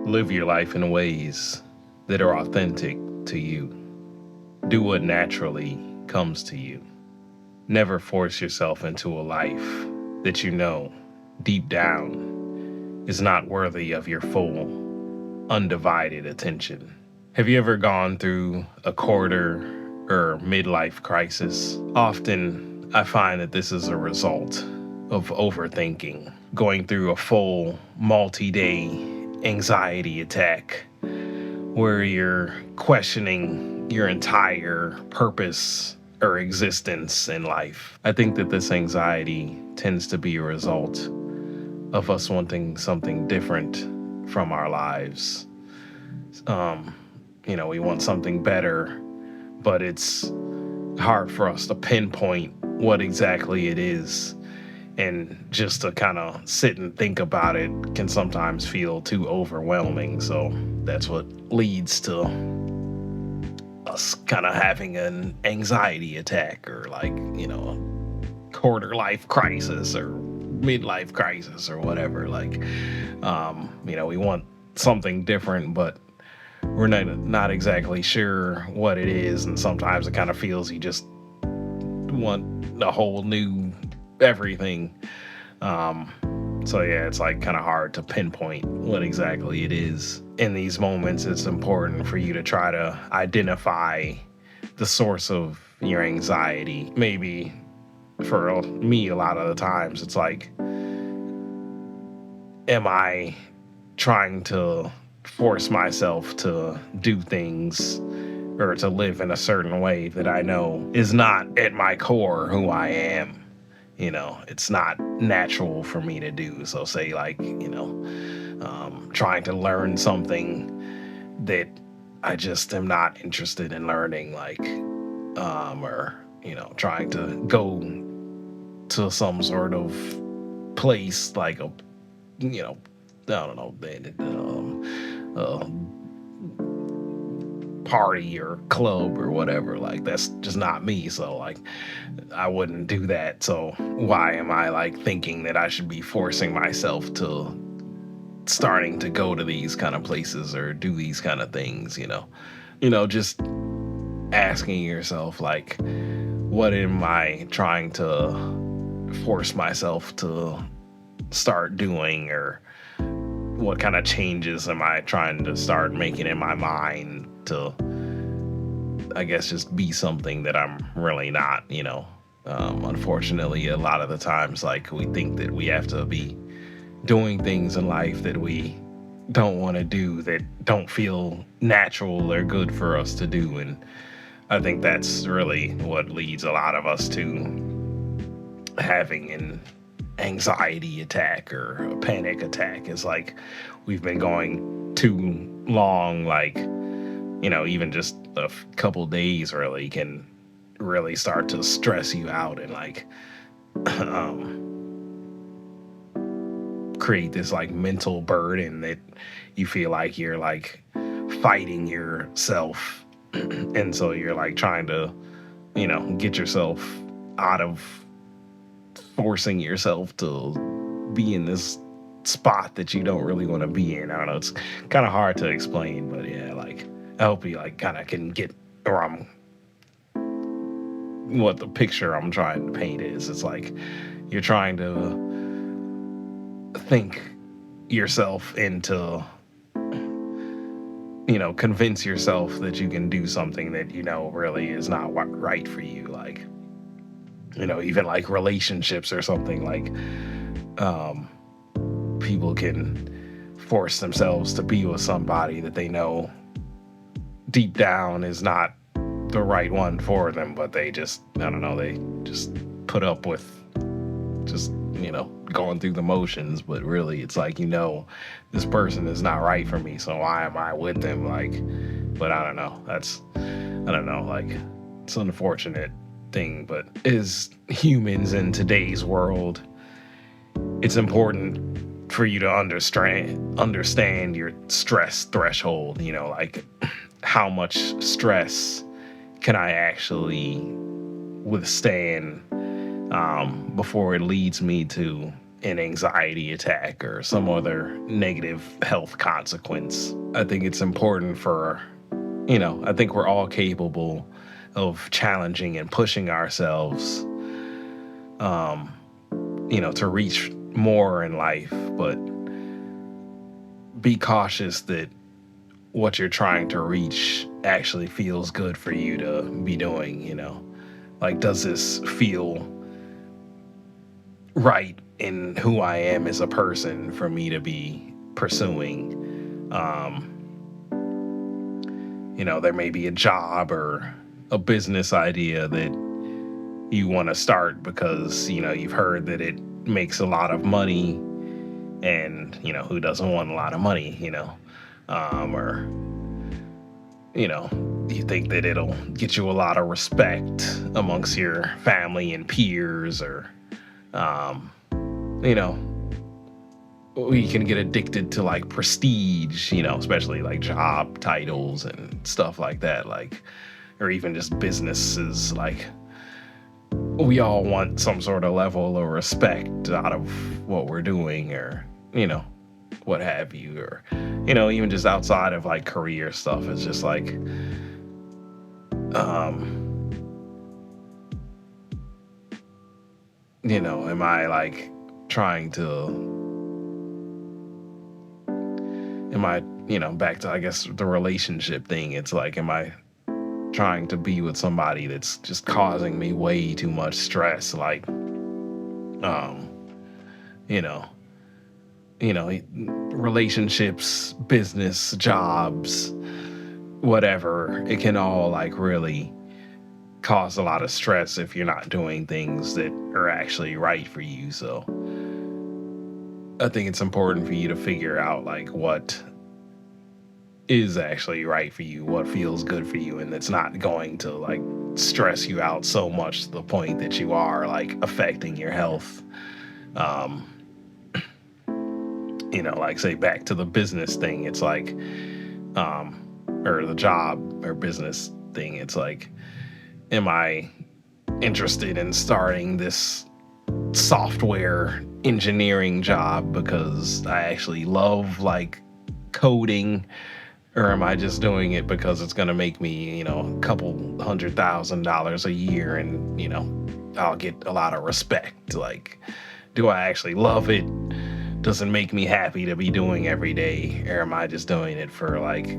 Live your life in ways that are authentic to you. Do what naturally comes to you. Never force yourself into a life that you know deep down is not worthy of your full, undivided attention. Have you ever gone through a quarter or midlife crisis? Often, I find that this is a result of overthinking, going through a full multi day anxiety attack where you're questioning your entire purpose or existence in life. I think that this anxiety tends to be a result of us wanting something different from our lives. Um, we want something better, but it's hard for us to pinpoint what exactly it is. And just to kind of sit and think about it can sometimes feel too overwhelming. So that's what leads to us kind of having an anxiety attack or quarter life crisis or midlife crisis or whatever. We want something different, but we're not exactly sure what it is. And sometimes it kind of feels you just want a whole new everything. So yeah, it's like kind of hard to pinpoint what exactly it is. In these moments, it's important for you to try to identify the source of your anxiety. Maybe for me, a lot of the times, it's like, am I trying to force myself to do things or to live in a certain way that I know is not at my core who I am? It's not natural for me to do. So say trying to learn something that I just am not interested in learning, or, trying to go to some sort of place like I don't know, party or club or whatever. Like, that's just not me. So I wouldn't do that. So why am I thinking that I should be forcing myself to starting to go to these kind of places or do these kind of things? Just asking yourself, what am I trying to force myself to start doing, or what kind of changes am I trying to start making in my mind to, I guess, just be something that I'm really not. Unfortunately, a lot of the times, we think that we have to be doing things in life that we don't want to do, that don't feel natural or good for us to do. And I think that's really what leads a lot of us to having an anxiety attack or a panic attack. Is we've been going too long, even just a couple days really can really start to stress you out and create this mental burden that you feel like you're fighting yourself. And so you're trying to get yourself out of forcing yourself to be in this spot that you don't really want to be in. I don't know, it's kind of hard to explain, but yeah, I hope you kind of can get where I'm, what the picture I'm trying to paint is. It's you're trying to think yourself into, convince yourself that you can do something that really is not right for you. Even relationships or something, people can force themselves to be with somebody that they know deep down is not the right one for them, but they just, I don't know, they just put up with just, going through the motions. But really, it's this person is not right for me, so why am I with them? But I don't know. I don't know, it's an unfortunate thing, but as humans in today's world, it's important for you to understand your stress threshold. How much stress can I actually withstand before it leads me to an anxiety attack or some other negative health consequence. I think it's important for, I think we're all capable of challenging and pushing ourselves, to reach more in life, but be cautious that what you're trying to reach actually feels good for you to be doing. Like, does this feel right in who I am as a person for me to be pursuing? There may be a job or a business idea that you want to start because, you've heard that it makes a lot of money, and, who doesn't want a lot of money, or, you think that it'll get you a lot of respect amongst your family and peers, or, you know, we can get addicted to like prestige, especially like job titles and stuff like that, like, or even just businesses. Like, we all want some sort of level of respect out of what we're doing, or, what have you, or, even just outside of like career stuff. It's just like, am I like trying to, back to, I guess, the relationship thing. It's like, am I trying to be with somebody that's just causing me way too much stress? Like, you know, relationships, business, jobs, whatever, it can all like really cause a lot of stress if you're not doing things that are actually right for you. So I think it's important for you to figure out like what is actually right for you, what feels good for you, and that's not going to like stress you out so much to the point that you are like affecting your health. Like, say, back to the business thing, it's like, or the job or business thing, it's like, am I interested in starting this software engineering job because I actually love like coding, or am I just doing it because it's going to make me, a couple $100,000 a year, and, I'll get a lot of respect? Like, do I actually love it? Does it make me happy to be doing every day? Or am I just doing it for like,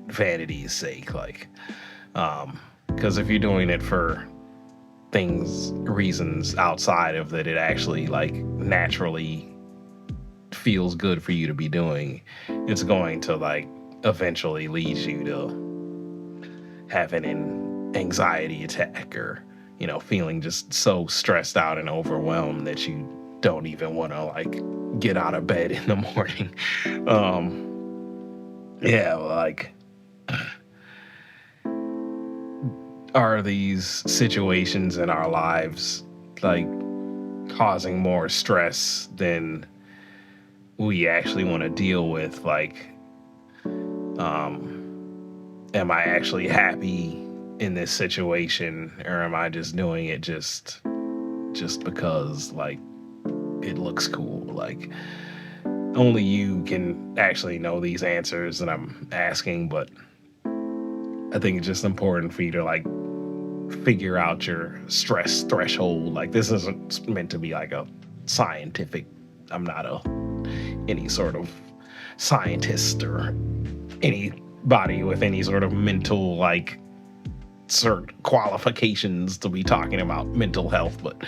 vanity's sake? Like, because if you're doing it for reasons outside of that, it actually like naturally feels good for you to be doing, it's going to like eventually lead you to having an anxiety attack, or, feeling just so stressed out and overwhelmed that you don't even want to like get out of bed in the morning. Yeah, like, are these situations in our lives like causing more stress than we actually want to deal with? Like, am I actually happy in this situation, or am I just doing it just because like it looks cool? Like, only you can actually know these answers that I'm asking, but I think it's just important for you to like figure out your stress threshold. Like, this isn't meant to be like a scientific, I'm not any sort of scientist or anybody with any sort of mental like certain qualifications to be talking about mental health, but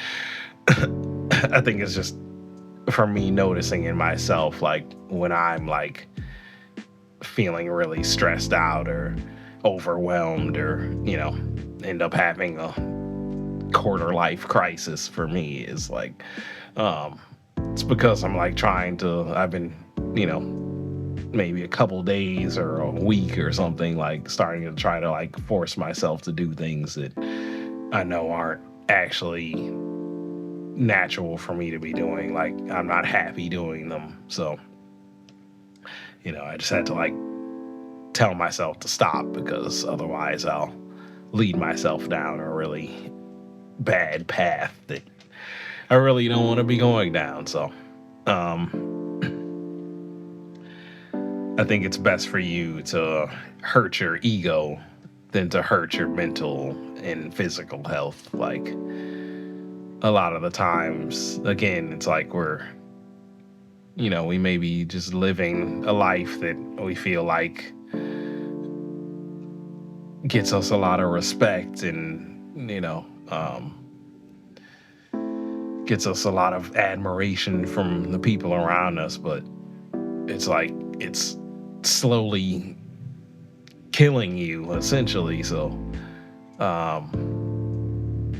I think it's just for me noticing in myself, like when I'm like feeling really stressed out or overwhelmed, or end up having a quarter life crisis, for me is like, it's because I'm like I've been, maybe a couple days or a week or something, like starting to try to like force myself to do things that I know aren't actually natural for me to be doing. Like, I'm not happy doing them. So, I just had to like tell myself to stop, because otherwise I'll lead myself down a really bad path that I really don't want to be going down. So, um, I think it's best for you to hurt your ego than to hurt your mental and physical health. Like, a lot of the times, again, it's like we may be just living a life that we feel like gets us a lot of respect and, gets us a lot of admiration from the people around us, but it's like it's slowly killing you essentially. So,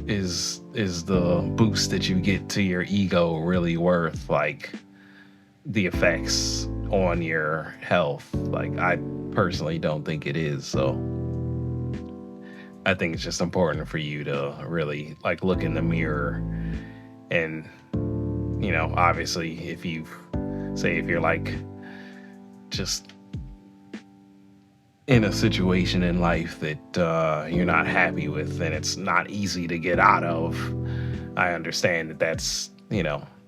is the boost that you get to your ego really worth like the effects on your health? Like, I personally don't think it is. So I think it's just important for you to really like look in the mirror and, obviously if you're like just in a situation in life that you're not happy with and it's not easy to get out of, I understand that that's,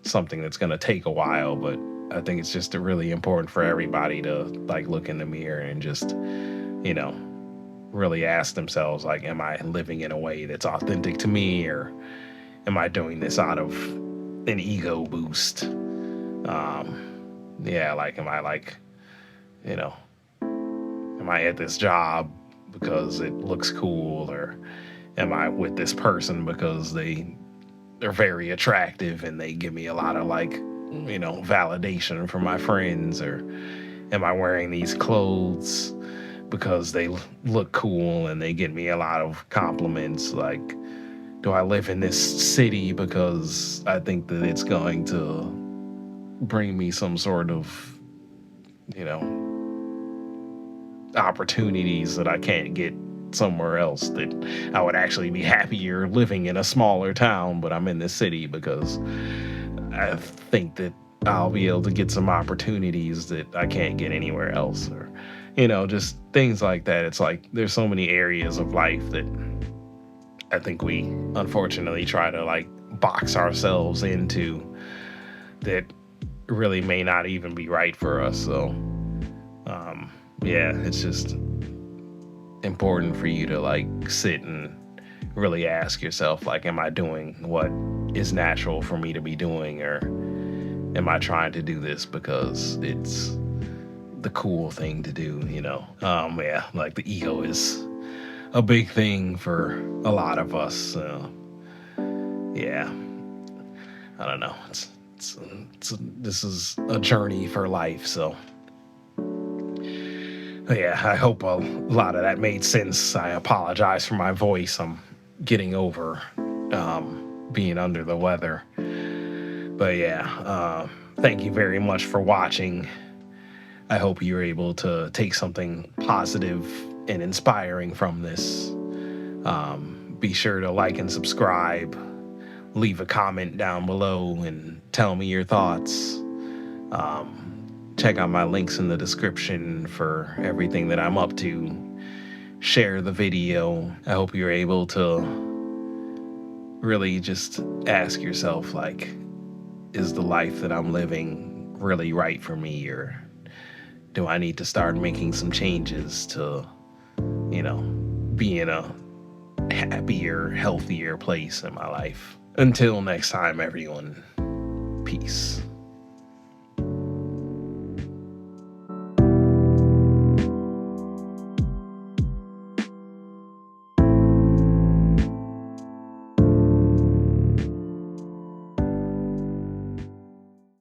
something that's going to take a while, but I think it's just really important for everybody to like look in the mirror and just, really ask themselves, like, am I living in a way that's authentic to me, or am I doing this out of an ego boost? Like, am I like, am I at this job because it looks cool, or am I with this person because they're very attractive and they give me a lot of like, validation from my friends, or am I wearing these clothes because they look cool and they get me a lot of compliments? Like, do I live in this city because I think that it's going to bring me some sort of, opportunities that I can't get somewhere else, that I would actually be happier living in a smaller town, but I'm in this city because I think that I'll be able to get some opportunities that I can't get anywhere else, or, just things like that. It's like there's so many areas of life that I think we unfortunately try to like box ourselves into that really may not even be right for us. So, it's just important for you to like sit and really ask yourself, like, am I doing what is natural for me to be doing, or am I trying to do this because it's the cool thing to do? Like the ego is a big thing for a lot of us. So, I don't know. This is a journey for life. So, I hope a lot of that made sense. I apologize for my voice. I'm getting over being under the weather. But thank you very much for watching. I hope you're able to take something positive and inspiring from this. Be sure to like and subscribe. Leave a comment down below and tell me your thoughts. Check out my links in the description for everything that I'm up to. Share the video. I hope you're able to really just ask yourself, like, is the life that I'm living really right for me, or do I need to start making some changes to, be in a happier, healthier place in my life? Until next time, everyone, peace.